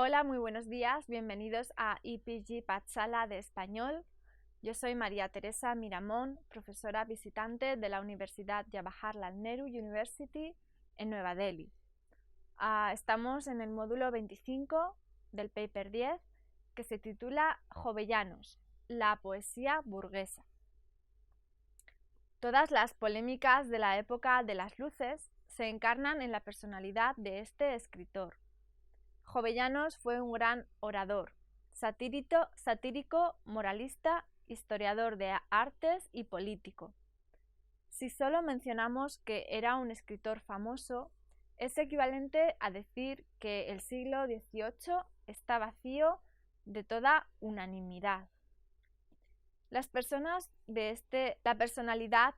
Hola, muy buenos días. Bienvenidos a IPG Pathshala de Español. Yo soy María Teresa Miramón, profesora visitante de la Universidad Jawaharlal Nehru University en Nueva Delhi. Estamos en el módulo 25 del paper 10, que se titula Jovellanos, la poesía burguesa. Todas las polémicas de la época de las luces se encarnan en la personalidad de este escritor. Jovellanos fue un gran orador, satírico, moralista, historiador de artes y político. Si solo mencionamos que era un escritor famoso, es equivalente a decir que el siglo XVIII está vacío de toda unanimidad. La personalidad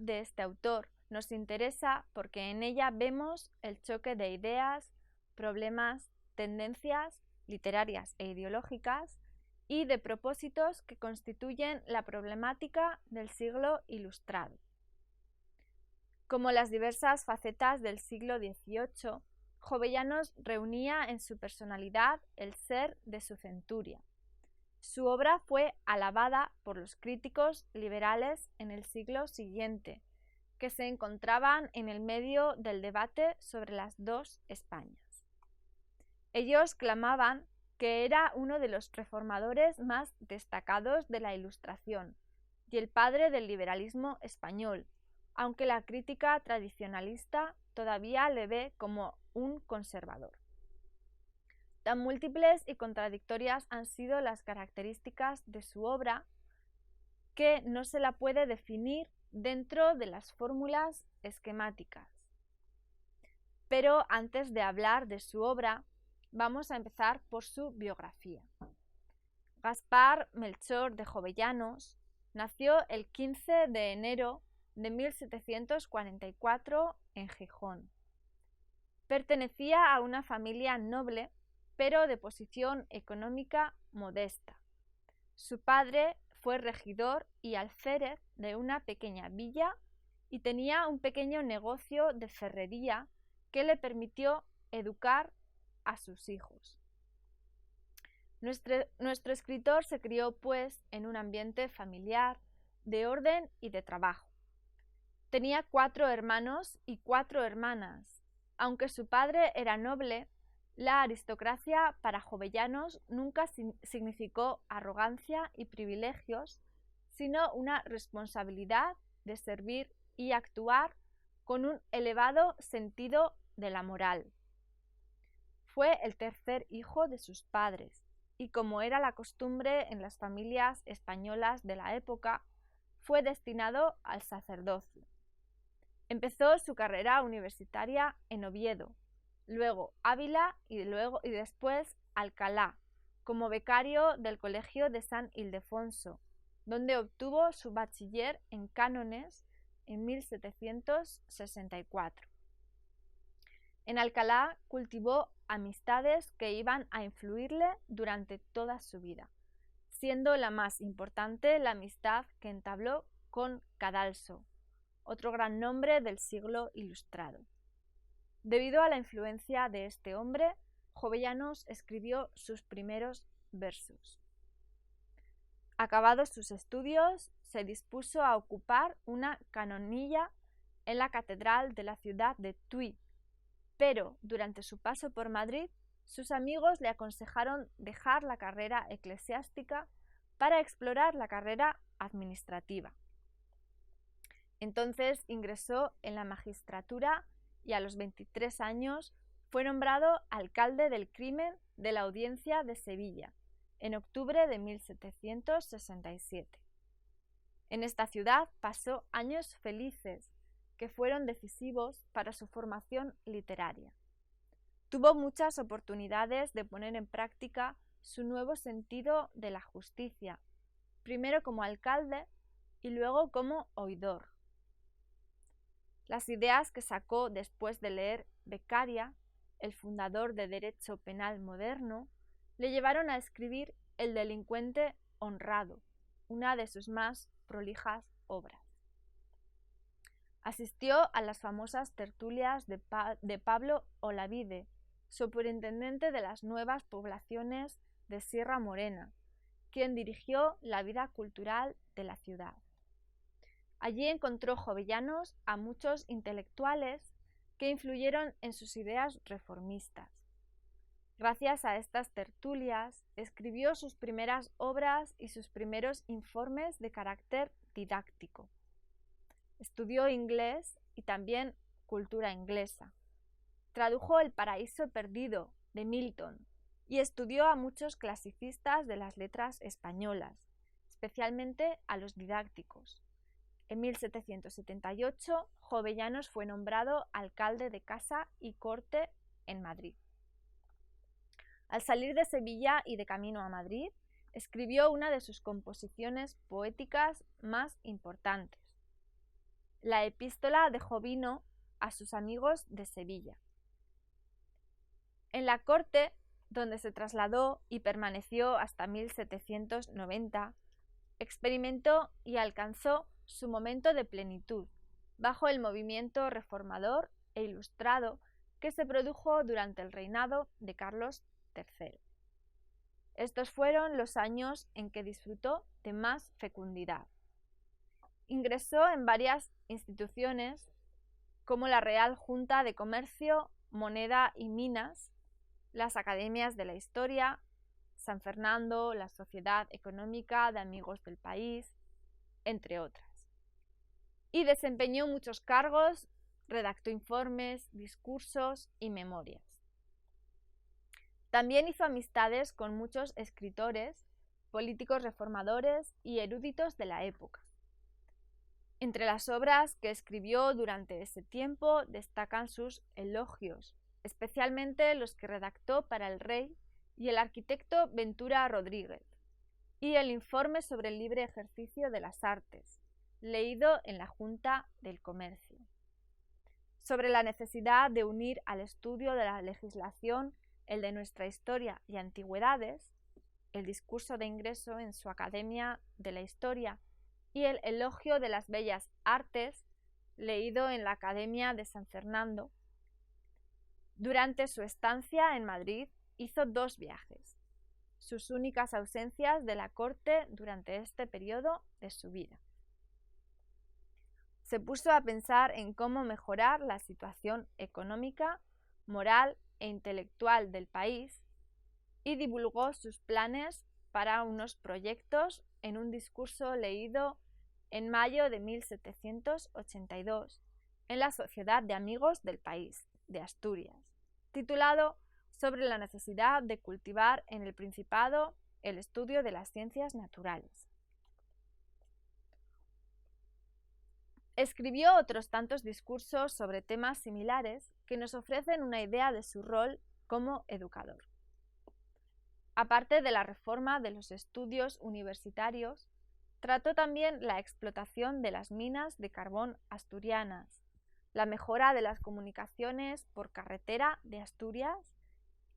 de este autor nos interesa porque en ella vemos el choque de ideas, problemas, tendencias literarias e ideológicas y de propósitos que constituyen la problemática del siglo ilustrado. Como las diversas facetas del siglo XVIII, Jovellanos reunía en su personalidad el ser de su centuria. Su obra fue alabada por los críticos liberales en el siglo siguiente, que se encontraban en el medio del debate sobre las dos Españas. Ellos clamaban que era uno de los reformadores más destacados de la Ilustración y el padre del liberalismo español, aunque la crítica tradicionalista todavía le ve como un conservador. Tan múltiples y contradictorias han sido las características de su obra que no se la puede definir dentro de las fórmulas esquemáticas. Pero antes de hablar de su obra, vamos a empezar por su biografía. Gaspar Melchor de Jovellanos nació el 15 de enero de 1744 en Gijón. Pertenecía a una familia noble, pero de posición económica modesta. Su padre fue regidor y alférez de una pequeña villa y tenía un pequeño negocio de ferrería que le permitió educar a sus hijos. Nuestro escritor se crió, pues, en un ambiente familiar, de orden y de trabajo. Tenía 4 hermanos y 4 hermanas. Aunque su padre era noble, la aristocracia para Jovellanos nunca significó arrogancia y privilegios, sino una responsabilidad de servir y actuar con un elevado sentido de la moral. Fue el tercer hijo de sus padres y, como era la costumbre en las familias españolas de la época, fue destinado al sacerdocio. Empezó su carrera universitaria en Oviedo, luego Ávila y después Alcalá, como becario del Colegio de San Ildefonso, donde obtuvo su bachiller en cánones en 1764. En Alcalá cultivó amistades que iban a influirle durante toda su vida, siendo la más importante la amistad que entabló con Cadalso, otro gran nombre del siglo ilustrado. Debido a la influencia de este hombre, Jovellanos escribió sus primeros versos. Acabados sus estudios, se dispuso a ocupar una canonilla en la catedral de la ciudad de Tui, pero durante su paso por Madrid, sus amigos le aconsejaron dejar la carrera eclesiástica para explorar la carrera administrativa. Entonces ingresó en la magistratura y a los 23 años fue nombrado alcalde del crimen de la Audiencia de Sevilla en octubre de 1767. En esta ciudad pasó años felices que fueron decisivos para su formación literaria. Tuvo muchas oportunidades de poner en práctica su nuevo sentido de la justicia, primero como alcalde y luego como oidor. Las ideas que sacó después de leer Beccaria, el fundador de derecho penal moderno, le llevaron a escribir El delincuente honrado, una de sus más prolijas obras. Asistió a las famosas tertulias de Pablo Olavide superintendente de las nuevas poblaciones de Sierra Morena, quien dirigió la vida cultural de la ciudad. Allí encontró Jovellanos a muchos intelectuales que influyeron en sus ideas reformistas. Gracias a estas tertulias, escribió sus primeras obras y sus primeros informes de carácter didáctico. Estudió inglés y también cultura inglesa. Tradujo El paraíso perdido de Milton y estudió a muchos clasicistas de las letras españolas, especialmente a los didácticos. En 1778, Jovellanos fue nombrado alcalde de Casa y Corte en Madrid. Al salir de Sevilla y de camino a Madrid, escribió una de sus composiciones poéticas más importantes, la Epístola de Jovino a sus amigos de Sevilla. En la corte, donde se trasladó y permaneció hasta 1790, experimentó y alcanzó su momento de plenitud, bajo el movimiento reformador e ilustrado que se produjo durante el reinado de Carlos III. Estos fueron los años en que disfrutó de más fecundidad. Ingresó en varias instituciones como la Real Junta de Comercio, Moneda y Minas, las Academias de la Historia, San Fernando, la Sociedad Económica de Amigos del País, entre otras. Y desempeñó muchos cargos, redactó informes, discursos y memorias. También hizo amistades con muchos escritores, políticos reformadores y eruditos de la época. Entre las obras que escribió durante ese tiempo destacan sus elogios, especialmente los que redactó para el rey y el arquitecto Ventura Rodríguez, y el informe sobre el libre ejercicio de las artes, leído en la Junta del Comercio. Sobre la necesidad de unir al estudio de la legislación el de nuestra historia y antigüedades, el discurso de ingreso en su Academia de la Historia y el elogio de las bellas artes, leído en la Academia de San Fernando. Durante su estancia en Madrid hizo 2 viajes, sus únicas ausencias de la corte durante este periodo de su vida. Se puso a pensar en cómo mejorar la situación económica, moral e intelectual del país y divulgó sus planes para unos proyectos en un discurso leído en mayo de 1782 en la Sociedad de Amigos del País de Asturias, titulado Sobre la necesidad de cultivar en el Principado el estudio de las ciencias naturales. Escribió otros tantos discursos sobre temas similares que nos ofrecen una idea de su rol como educador. Aparte de la reforma de los estudios universitarios, trató también la explotación de las minas de carbón asturianas, la mejora de las comunicaciones por carretera de Asturias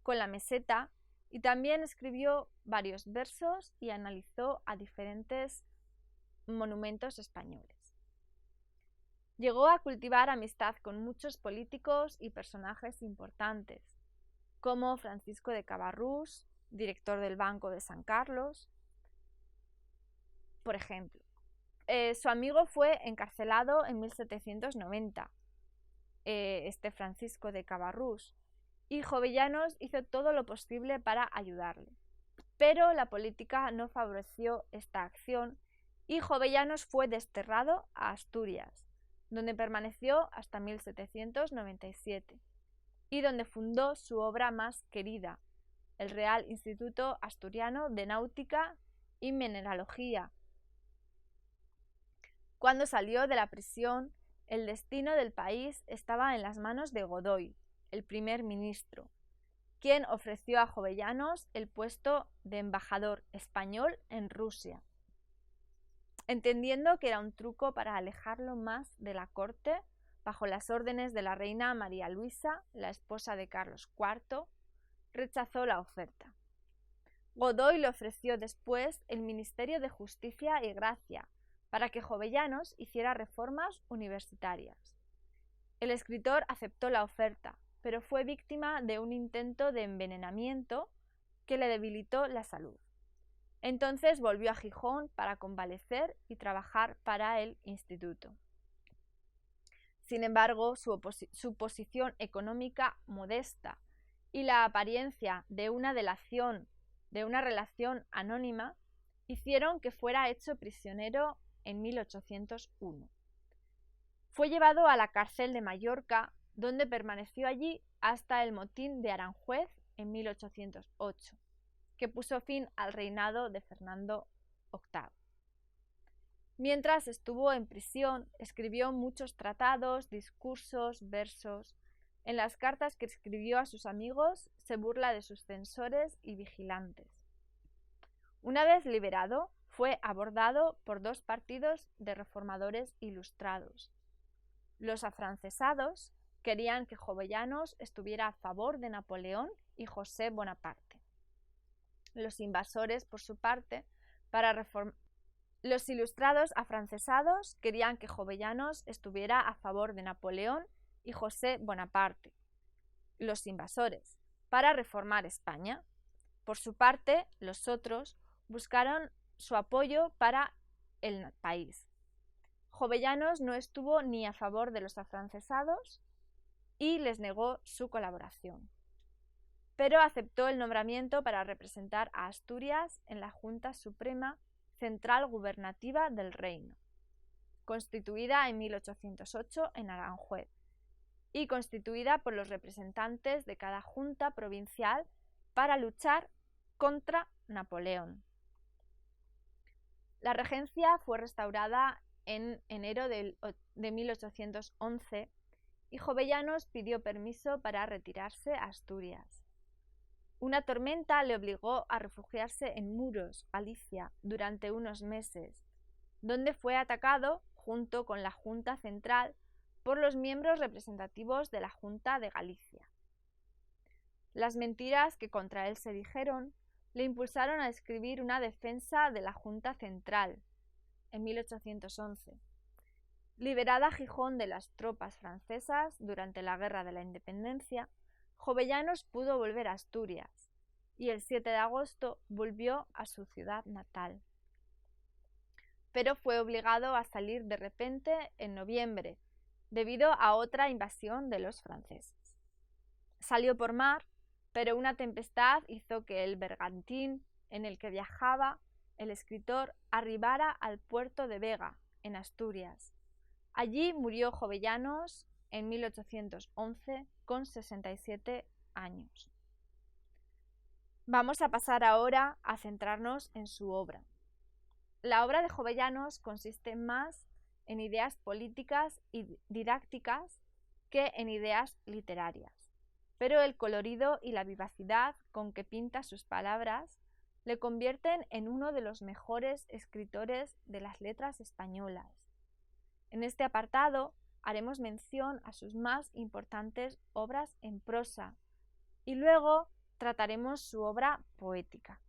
con la meseta, y también escribió varios versos y analizó a diferentes monumentos españoles. Llegó a cultivar amistad con muchos políticos y personajes importantes, como Francisco de Cabarrús, director del Banco de San Carlos, por ejemplo. Su amigo fue encarcelado en 1790, este Francisco de Cabarrús, y Jovellanos hizo todo lo posible para ayudarle. Pero la política no favoreció esta acción y Jovellanos fue desterrado a Asturias, donde permaneció hasta 1797 y donde fundó su obra más querida, el Real Instituto Asturiano de Náutica y Mineralogía. Cuando salió de la prisión, el destino del país estaba en las manos de Godoy, el primer ministro, quien ofreció a Jovellanos el puesto de embajador español en Rusia. Entendiendo que era un truco para alejarlo más de la corte, bajo las órdenes de la reina María Luisa, la esposa de Carlos IV, rechazó la oferta. Godoy le ofreció después el Ministerio de Justicia y Gracia para que Jovellanos hiciera reformas universitarias. El escritor aceptó la oferta, pero fue víctima de un intento de envenenamiento que le debilitó la salud. Entonces volvió a Gijón para convalecer y trabajar para el instituto. Sin embargo, su posición económica modesta y la apariencia de una relación anónima hicieron que fuera hecho prisionero en 1801. Fue llevado a la cárcel de Mallorca, donde permaneció allí hasta el motín de Aranjuez en 1808, que puso fin al reinado de Fernando VIII. Mientras estuvo en prisión, escribió muchos tratados, discursos, versos. En las cartas que escribió a sus amigos se burla de sus censores y vigilantes. Una vez liberado, fue abordado por dos partidos de reformadores ilustrados. Los afrancesados querían que Jovellanos estuviera a favor de Napoleón y José Bonaparte. Los invasores, por su parte, Los ilustrados afrancesados querían que Jovellanos estuviera a favor de Napoleón y José Bonaparte. Los invasores, para reformar España. Por su parte, los otros buscaron su apoyo para el país. Jovellanos no estuvo ni a favor de los afrancesados y les negó su colaboración, pero aceptó el nombramiento para representar a Asturias en la Junta Suprema Central Gubernativa del Reino, constituida en 1808 en Aranjuez y constituida por los representantes de cada junta provincial para luchar contra Napoleón. La regencia fue restaurada en enero de 1811 y Jovellanos pidió permiso para retirarse a Asturias. Una tormenta le obligó a refugiarse en Muros, Galicia, durante unos meses, donde fue atacado junto con la Junta Central por los miembros representativos de la Junta de Galicia. Las mentiras que contra él se dijeron le impulsaron a escribir una defensa de la Junta Central en 1811. Liberada Gijón de las tropas francesas durante la Guerra de la Independencia, Jovellanos pudo volver a Asturias y el 7 de agosto volvió a su ciudad natal. Pero fue obligado a salir de repente en noviembre debido a otra invasión de los franceses. Salió por mar, pero una tempestad hizo que el bergantín en el que viajaba el escritor arribara al puerto de Vega, en Asturias. Allí murió Jovellanos en 1811 con 67 años. Vamos a pasar ahora a centrarnos en su obra. La obra de Jovellanos consiste más en ideas políticas y didácticas que en ideas literarias, pero el colorido y la vivacidad con que pinta sus palabras le convierten en uno de los mejores escritores de las letras españolas. En este apartado haremos mención a sus más importantes obras en prosa y luego trataremos su obra poética.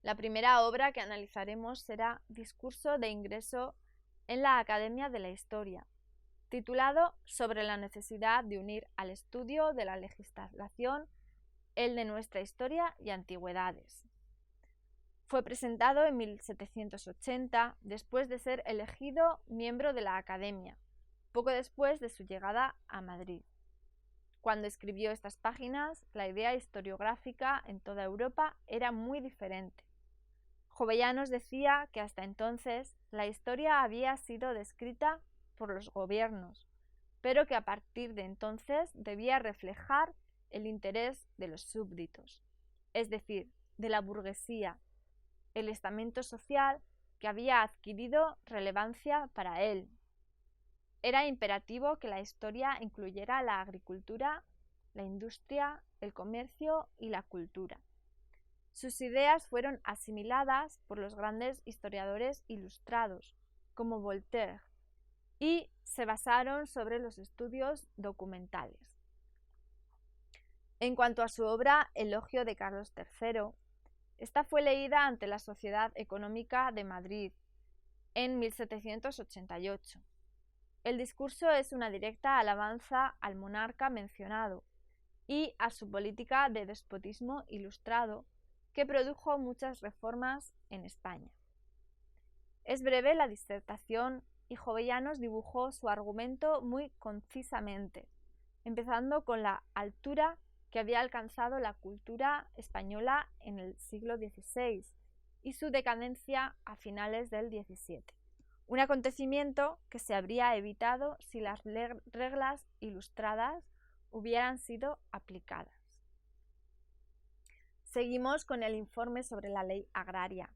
La primera obra que analizaremos será Discurso de ingreso en la Academia de la Historia, titulado Sobre la necesidad de unir al estudio de la legislación el de nuestra historia y antigüedades. Fue presentado en 1780, después de ser elegido miembro de la Academia, poco después de su llegada a Madrid. Cuando escribió estas páginas, la idea historiográfica en toda Europa era muy diferente. Jovellanos decía que hasta entonces la historia había sido descrita por los gobiernos, pero que a partir de entonces debía reflejar el interés de los súbditos, es decir, de la burguesía, el estamento social que había adquirido relevancia para él. Era imperativo que la historia incluyera la agricultura, la industria, el comercio y la cultura. Sus ideas fueron asimiladas por los grandes historiadores ilustrados, como Voltaire, y se basaron sobre los estudios documentales. En cuanto a su obra Elogio de Carlos III, esta fue leída ante la Sociedad Económica de Madrid en 1788. El discurso es una directa alabanza al monarca mencionado y a su política de despotismo ilustrado, que produjo muchas reformas en España. Es breve la disertación y Jovellanos dibujó su argumento muy concisamente, empezando con la altura que había alcanzado la cultura española en el siglo XVI y su decadencia a finales del XVII, un acontecimiento que se habría evitado si las reglas ilustradas hubieran sido aplicadas. Seguimos con el informe sobre la ley agraria,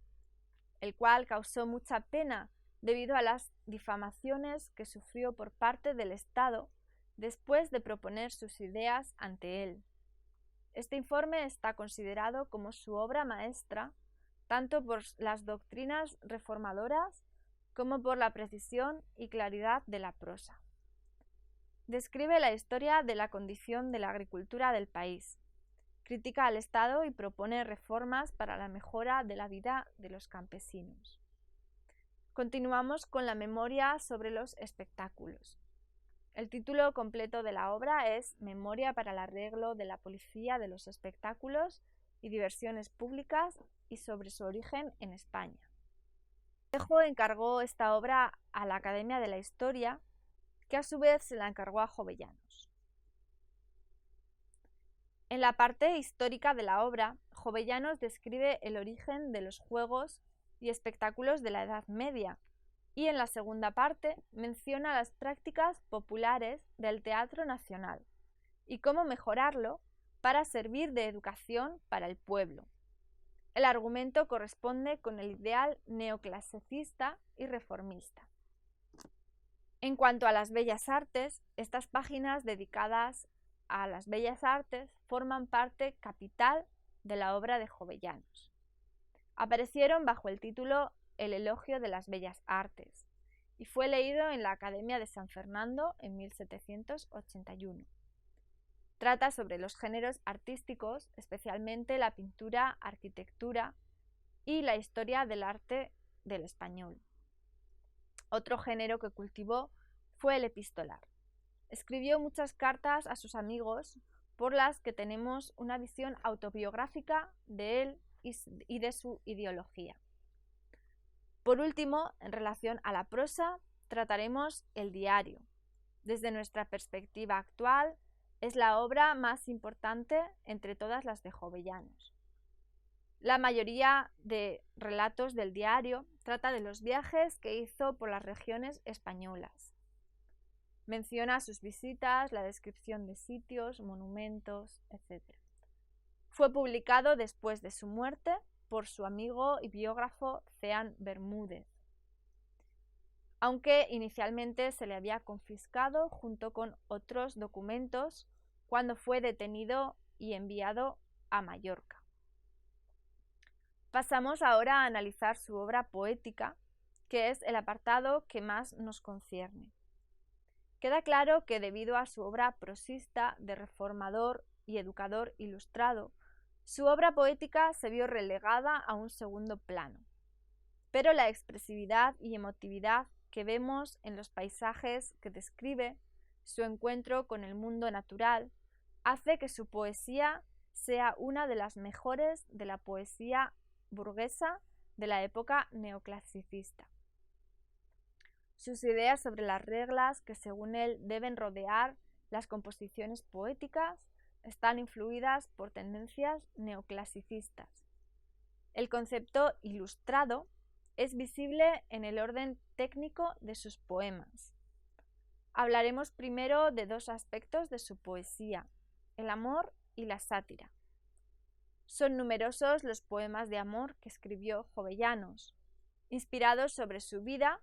el cual causó mucha pena debido a las difamaciones que sufrió por parte del Estado después de proponer sus ideas ante él. Este informe está considerado como su obra maestra, tanto por las doctrinas reformadoras como por la precisión y claridad de la prosa. Describe la historia de la condición de la agricultura del país, critica al Estado y propone reformas para la mejora de la vida de los campesinos. Continuamos con la memoria sobre los espectáculos. El título completo de la obra es Memoria para el arreglo de la policía de los espectáculos y diversiones públicas y sobre su origen en España. Vallejo encargó esta obra a la Academia de la Historia, que a su vez se la encargó a Jovellanos. En la parte histórica de la obra, Jovellanos describe el origen de los juegos y espectáculos de la Edad Media, y en la segunda parte menciona las prácticas populares del teatro nacional y cómo mejorarlo para servir de educación para el pueblo. El argumento corresponde con el ideal neoclasicista y reformista. En cuanto a las bellas artes, estas páginas dedicadas a las bellas artes forman parte capital de la obra de Jovellanos. Aparecieron bajo el título El elogio de las bellas artes y fue leído en la Academia de San Fernando en 1781. Trata sobre los géneros artísticos, especialmente la pintura, arquitectura y la historia del arte del español. Otro género que cultivó fue el epistolar. Escribió muchas cartas a sus amigos por las que tenemos una visión autobiográfica de él y de su ideología. Por último, en relación a la prosa, trataremos el diario. Desde nuestra perspectiva actual, es la obra más importante entre todas las de Jovellanos. La mayoría de relatos del diario trata de los viajes que hizo por las regiones españolas. Menciona sus visitas, la descripción de sitios, monumentos, etc. Fue publicado después de su muerte por su amigo y biógrafo Ceán Bermúdez, aunque inicialmente se le había confiscado junto con otros documentos cuando fue detenido y enviado a Mallorca. Pasamos ahora a analizar su obra poética, que es el apartado que más nos concierne. Queda claro que debido a su obra prosista de reformador y educador ilustrado, su obra poética se vio relegada a un segundo plano. Pero la expresividad y emotividad que vemos en los paisajes que describe, su encuentro con el mundo natural, hace que su poesía sea una de las mejores de la poesía burguesa de la época neoclasicista. Sus ideas sobre las reglas que según él deben rodear las composiciones poéticas están influidas por tendencias neoclasicistas. El concepto ilustrado es visible en el orden técnico de sus poemas. Hablaremos primero de dos aspectos de su poesía, el amor y la sátira. Son numerosos los poemas de amor que escribió Jovellanos, inspirados sobre su vida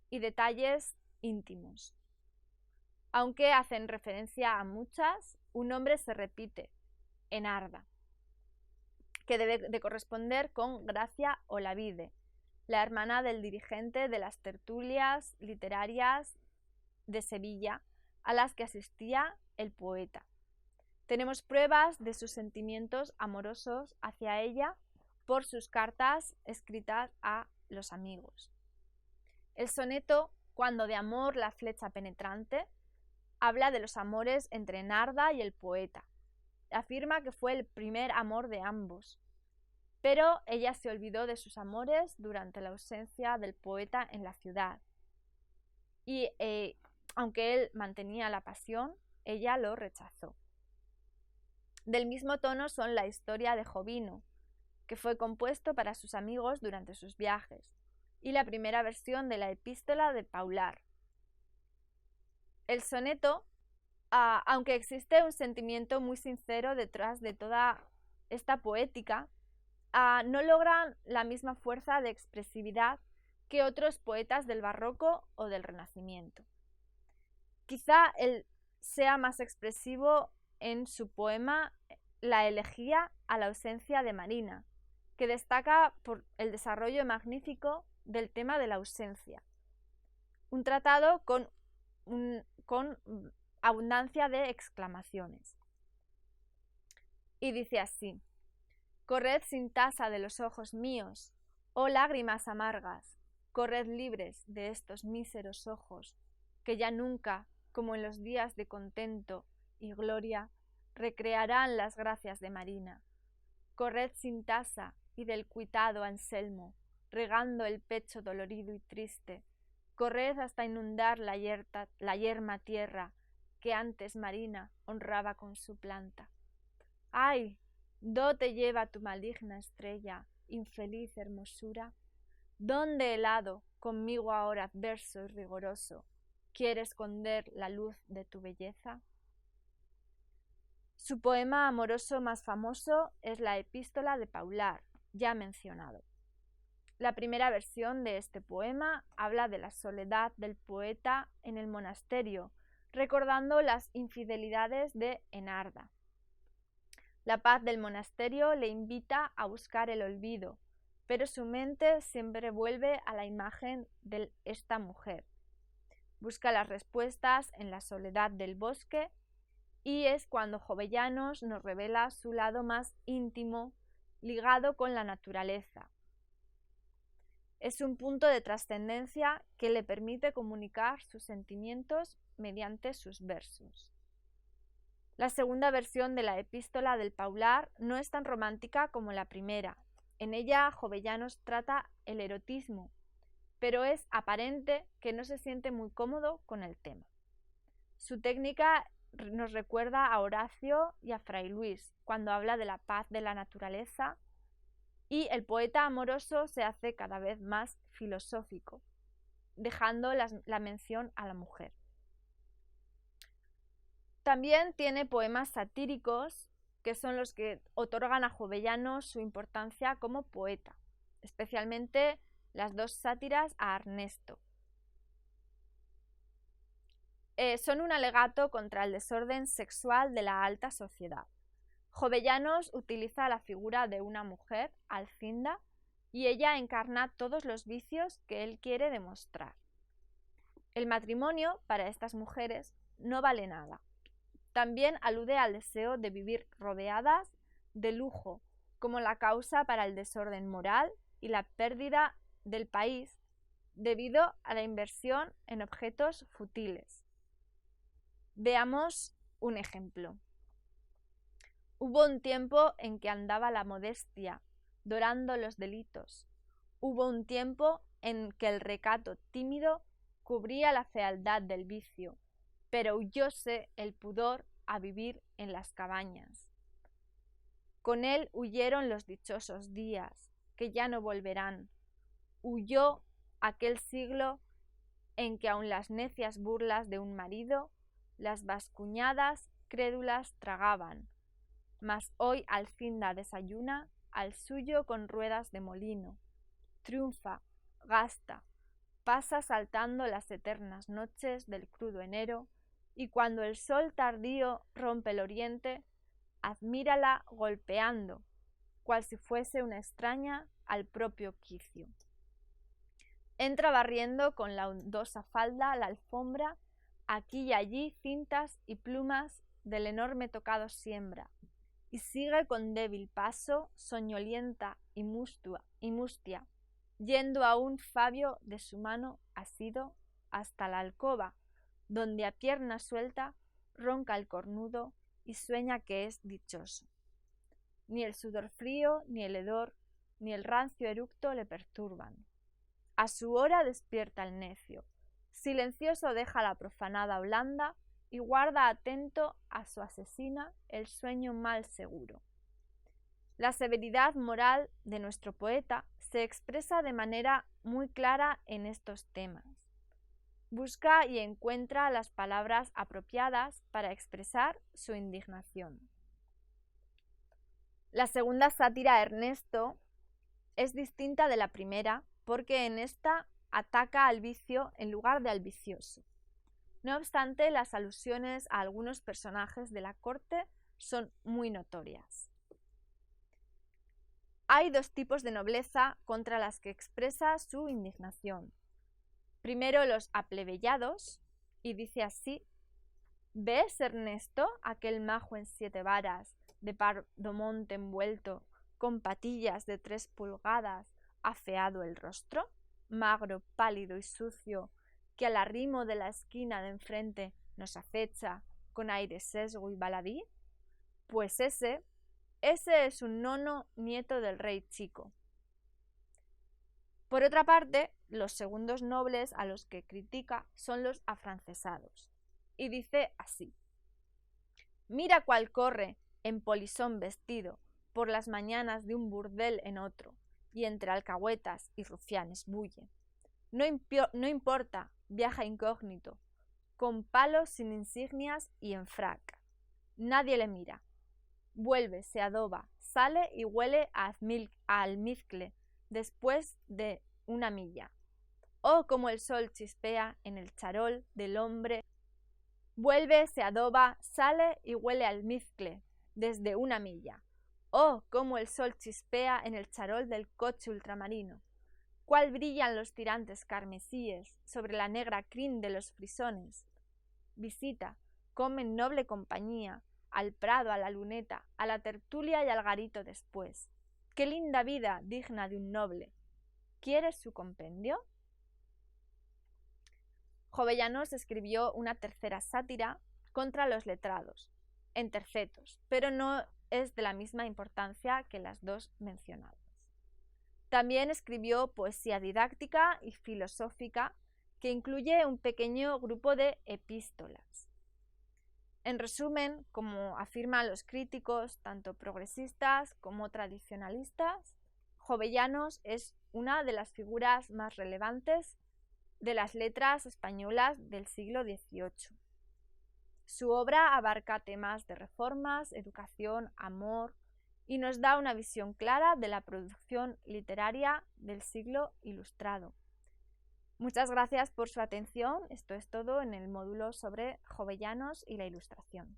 y detalles íntimos. Aunque hacen referencia a muchas, un nombre se repite, Enarda, que debe de corresponder con Gracia Olavide, la hermana del dirigente de las tertulias literarias de Sevilla, a las que asistía el poeta. Tenemos pruebas de sus sentimientos amorosos hacia ella por sus cartas escritas a los amigos. El soneto Cuando de amor la flecha penetrante, habla de los amores entre Narda y el poeta. Afirma que fue el primer amor de ambos, pero ella se olvidó de sus amores durante la ausencia del poeta en la ciudad. Y aunque él mantenía la pasión, ella lo rechazó. Del mismo tono son la historia de Jovino, que fue compuesto para sus amigos durante sus viajes, y la primera versión de la epístola de Paular. El soneto, aunque existe un sentimiento muy sincero detrás de toda esta poética, no logran la misma fuerza de expresividad que otros poetas del barroco o del Renacimiento. Quizá él sea más expresivo en su poema La elegía a la ausencia de Marina, que destaca por el desarrollo magnífico del tema de la ausencia. Un tratado con abundancia de exclamaciones. Y dice así: corred sin tasa de los ojos míos, oh lágrimas amargas, corred libres de estos míseros ojos, que ya nunca, como en los días de contento y gloria, recrearán las gracias de Marina. Corred sin tasa y del cuitado Anselmo, regando el pecho dolorido y triste, corred hasta inundar la yerma tierra que antes Marina honraba con su planta. ¡Ay! ¿Dó te lleva tu maligna estrella, infeliz hermosura? ¿Dónde helado, conmigo ahora adverso y rigoroso, quiere esconder la luz de tu belleza? Su poema amoroso más famoso es la epístola de Paular, ya mencionado. La primera versión de este poema habla de la soledad del poeta en el monasterio, recordando las infidelidades de Enarda. La paz del monasterio le invita a buscar el olvido, pero su mente siempre vuelve a la imagen de esta mujer. Busca las respuestas en la soledad del bosque, y es cuando Jovellanos nos revela su lado más íntimo, ligado con la naturaleza. Es un punto de trascendencia que le permite comunicar sus sentimientos mediante sus versos. La segunda versión de la epístola del Paular no es tan romántica como la primera. En ella Jovellanos trata el erotismo, pero es aparente que no se siente muy cómodo con el tema. Su técnica nos recuerda a Horacio y a Fray Luis, cuando habla de la paz de la naturaleza, y el poeta amoroso se hace cada vez más filosófico, dejando la mención a la mujer. También tiene poemas satíricos, que son los que otorgan a Jovellanos su importancia como poeta, especialmente las dos sátiras a Arnesto. Son un alegato contra el desorden sexual de la alta sociedad. Jovellanos utiliza la figura de una mujer, Alcinda, y ella encarna todos los vicios que él quiere demostrar. El matrimonio, para estas mujeres, no vale nada. También alude al deseo de vivir rodeadas de lujo, como la causa para el desorden moral y la pérdida del país debido a la inversión en objetos fútiles. Veamos un ejemplo. Hubo un tiempo en que andaba la modestia, dorando los delitos. Hubo un tiempo en que el recato tímido cubría la fealdad del vicio, pero huyóse el pudor a vivir en las cabañas. Con él huyeron los dichosos días, que ya no volverán. Huyó aquel siglo en que aun las necias burlas de un marido, las bascuñadas crédulas tragaban, mas hoy Alcinda desayuna al suyo con ruedas de molino, triunfa, gasta, pasa saltando las eternas noches del crudo enero, y cuando el sol tardío rompe el oriente, admírala golpeando, cual si fuese una extraña al propio quicio. Entra barriendo con la ondosa falda la alfombra, aquí y allí cintas y plumas del enorme tocado siembra, y sigue con débil paso, soñolienta y mustia, yendo aún Fabio de su mano asido hasta la alcoba, donde a pierna suelta ronca el cornudo y sueña que es dichoso. Ni el sudor frío, ni el hedor, ni el rancio eructo le perturban. A su hora despierta el necio, silencioso deja la profanada Holanda y guarda atento a su asesina el sueño mal seguro. La severidad moral de nuestro poeta se expresa de manera muy clara en estos temas. Busca y encuentra las palabras apropiadas para expresar su indignación. La segunda sátira, Ernesto, es distinta de la primera porque en esta ataca al vicio en lugar de al vicioso. No obstante, las alusiones a algunos personajes de la corte son muy notorias. Hay dos tipos de nobleza contra las que expresa su indignación. Primero los aplebellados, y dice así: ¿ves, Ernesto, aquel majo en 7 varas, de pardomonte envuelto, con patillas de 3 pulgadas, afeado el rostro, magro, pálido y sucio, que al arrimo de la esquina de enfrente nos acecha con aire sesgo y baladí? Pues ese es un nono nieto del rey chico. Por otra parte, los segundos nobles a los que critica son los afrancesados. Y dice así: mira cuál corre, en polisón vestido, por las mañanas de un burdel en otro, y entre alcahuetas y rufianes bulle. No importa, viaja incógnito, con palos sin insignias y en frac. Nadie le mira. Vuelve, se adoba, sale y huele a almizcle después de 1 milla. Oh, como el sol chispea en el charol del hombre. Vuelve, se adoba, sale y huele a almizcle desde 1 milla. Oh, como el sol chispea en el charol del coche ultramarino. Cuál brillan los tirantes carmesíes sobre la negra crin de los frisones. Visita, come en noble compañía, al prado, a la luneta, a la tertulia y al garito después. ¡Qué linda vida digna de un noble! ¿Quieres su compendio? Jovellanos escribió una tercera sátira contra los letrados, en tercetos, pero no es de la misma importancia que las dos mencionadas. También escribió poesía didáctica y filosófica que incluye un pequeño grupo de epístolas. En resumen, como afirman los críticos, tanto progresistas como tradicionalistas, Jovellanos es una de las figuras más relevantes de las letras españolas del siglo XVIII. Su obra abarca temas de reformas, educación, amor y nos da una visión clara de la producción literaria del siglo ilustrado. Muchas gracias por su atención. Esto es todo en el módulo sobre Jovellanos y la Ilustración.